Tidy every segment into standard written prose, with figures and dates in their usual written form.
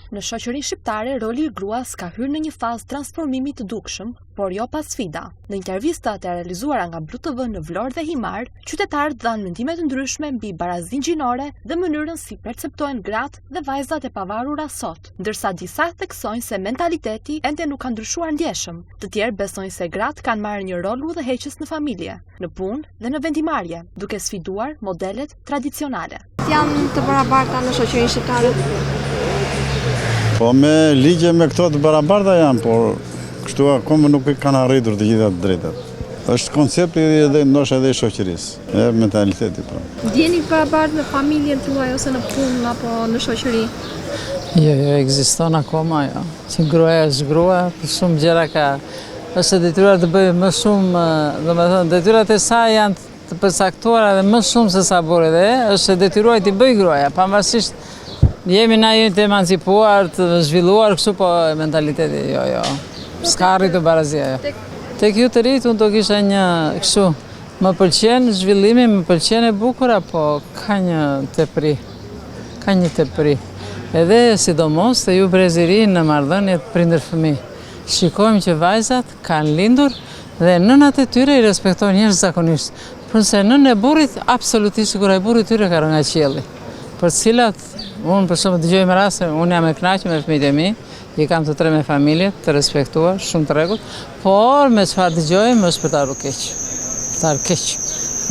Në shoqërinë shqiptare, roli i gruas ka hyrë në një fazë transformimi të dukshëm, por jo pa sfida. Në intervistat e realizuara nga Blu TV në Vlorë dhe Himar, qytetarët dhanë mendime të ndryshme mbi barazinë gjinore dhe mënyrën si perceptojnë gratë dhe vajzat e pavarura sot, ndërsa disa theksojnë se mentaliteti ende nuk ka ndryshuar ndjeshëm. Të tjerë besojnë se gratë kanë marrë një rol udhëheqës në familje, në punë dhe në vendimarrje, duke sfiduar modelet tradicionale. Janë të barabarta në shoqërinë shqiptare? Po me ligje me këto të barabarta janë, por kështu akoma nuk kanë arritur të gjitha të drejtat. Është koncepti edhe ndoshta edhe i shoqërisë, e mentaliteti pra. Ndjeni barabartë në familjen tuaj ose në punë apo në shoqëri? Jo, ekziston akoma, jo. Që gruaja është grua, për shumë gjëra ka. Është detyruar të bëjë më shumë, domethënë detyrat e saj janë të përcaktuara dhe më shumë se sa burri dhe është detyruar të bëjë gruaja, pavarësisht jemi na jemi të emancipuar, të zhvilluar kështu, po mentaliteti jo. S'ka arritur barazia, jo. Tek ju të rinjt unë do kisha një kështu, më pëlqen zhvillimi, më pëlqen e bukur, po ka një tepri. Ka një tepri. Edhe sidomos të ju breziri në marrëdhëniet prindër-fëmijë. Shikojmë që vajzat kanë lindur dhe nënat e tyre i respektojnë jashtëzakonisht. Përse nënë e burrit absolutisht sigura e burrit tyre ka rënë nga qielli. Për cilat unë për shumë dëgjoj me raste, unë jam e kënaqur me fëmijët e mi, i kam të tre me familje, të respektuar, shumë të rregullt, por me çfarë dëgjojmë është për ta rruar keq. Ta rruar keq.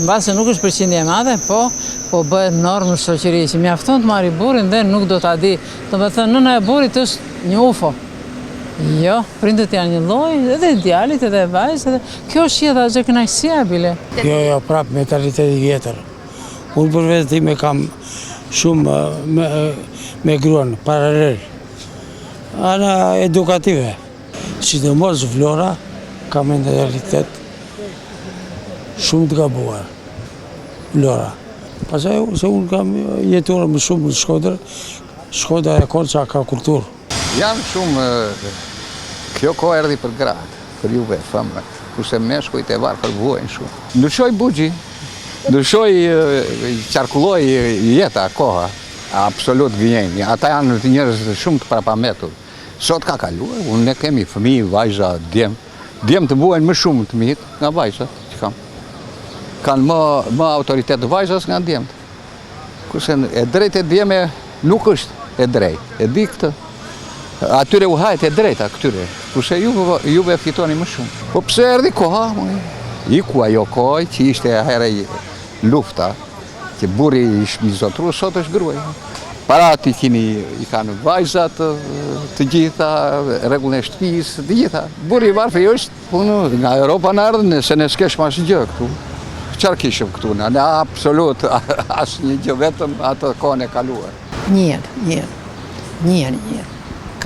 Mbase nuk është përqindje e madhe, po bëhet normë shoqërie që mjafton të marrë burrin dhe nuk do ta di. Domethënë nëna e burrit është një UFO. Jo, prindët janë një lloj, edhe djalit, edhe vajzë, edhe kjo është jeta, është kënaqësia bile. Jo, prap mentaliteti tjetër. Unë për vetë time kam shumë me gruan, paralel. Ana edukative. Sidomos Vlora ka mentalitet shumë të gabuar. Vlora. Pastaj se unë kam jetuar më shumë në Shkodër. Shkodra e Korça ka kulturë. Janë shumë, kjo kohë erdhi për gratë, për juve, famrat, kurse meshkujt e varfër vuajnë shumë. Ndryshoi buxhi, ndryshoi, qarkulloi jeta, koha, absolut gënjejnë. Ata janë njerëz shumë të parapametur. Sot ka kaluar, unë ne kemi fëmijë, vajza, djem të vuajnë më shumë të mirë nga vajzat që kam. Kanë më autoritet vajzas nga djemt. Kurse e drejtë e djeme nuk është e drejtë, e di këtë. Atyre u hajt e drejta këtyre, kurse juve fitoni më shumë. Po pse erdhi koha, iku ajo kohë që ishte herë lufta, që burri ishte mizotru, sot është gruaja. Parati i kanë vajzat të gjitha, rregullën e shtëpisë, të gjitha. Burri i varfër është punë nga Europa në ardhën, se ne s'kesh mas gjë këtu. Çfarë kishim këtu? Ne absolut asnjë gjë, vetëm atë kohën e kaluar. Njërë.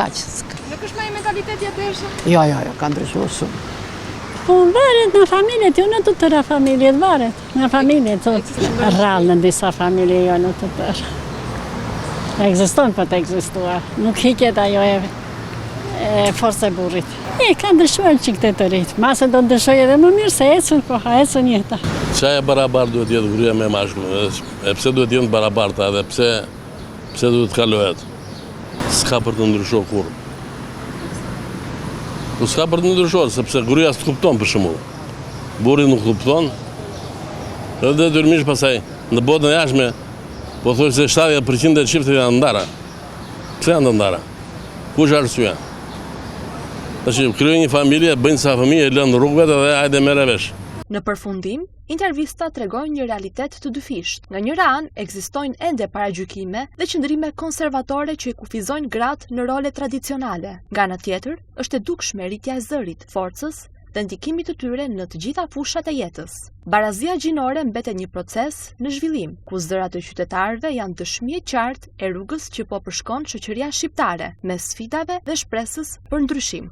Nuk është më i mentaliteti atëhershëm? Jo, ka ndryshuar shumë. Po varet në familjet, jo në të tëra familjet, varet. Në familjet, rrallë në disa familje, jo në të tëra. Ekziston për të ekzistuar, nuk hiqet ajo e forca e burrit. Ka ndryshuar që këtë të rritë, mase do ndryshoj edhe më mirë se ecën koha, ecën jeta. Qaja barabartë duhet jetë gruaja me mashkullin, e pse duhet jetë barabarta, edhe pse duhet kalohet. S'ka për të ndryshuar kur. Po s'ka për të ndryshuar, sepse gruaja s'të kupton për shembull. Burri nuk kupton. Edhe detyrimisht pastaj në botën e jashtme, po thosh se 70% e çifteve janë ndara. Pse janë ndara? Ku është arsyeja? Tash krijojnë një familje, bëjnë sa fëmijë, lënë rrugëve dhe hajde merre vesh. Në përfundim, intervista tregojnë një realitet të dyfisht. Nga njëra anë, ekzistojnë ende paragjykime dhe qëndrime konservatore që i kufizojnë gratë në role tradicionale. Nga ana tjetër, është e dukshme rritja e zërit, forcës dhe ndikimit të tyre në të gjitha fushat e jetës. Barazia gjinore mbetet një proces në zhvillim, ku zërat e qytetarëve janë dëshmi e qartë e rrugës që po përshkon shoqëria shqiptare, me sfidave dhe shpresës për ndryshim.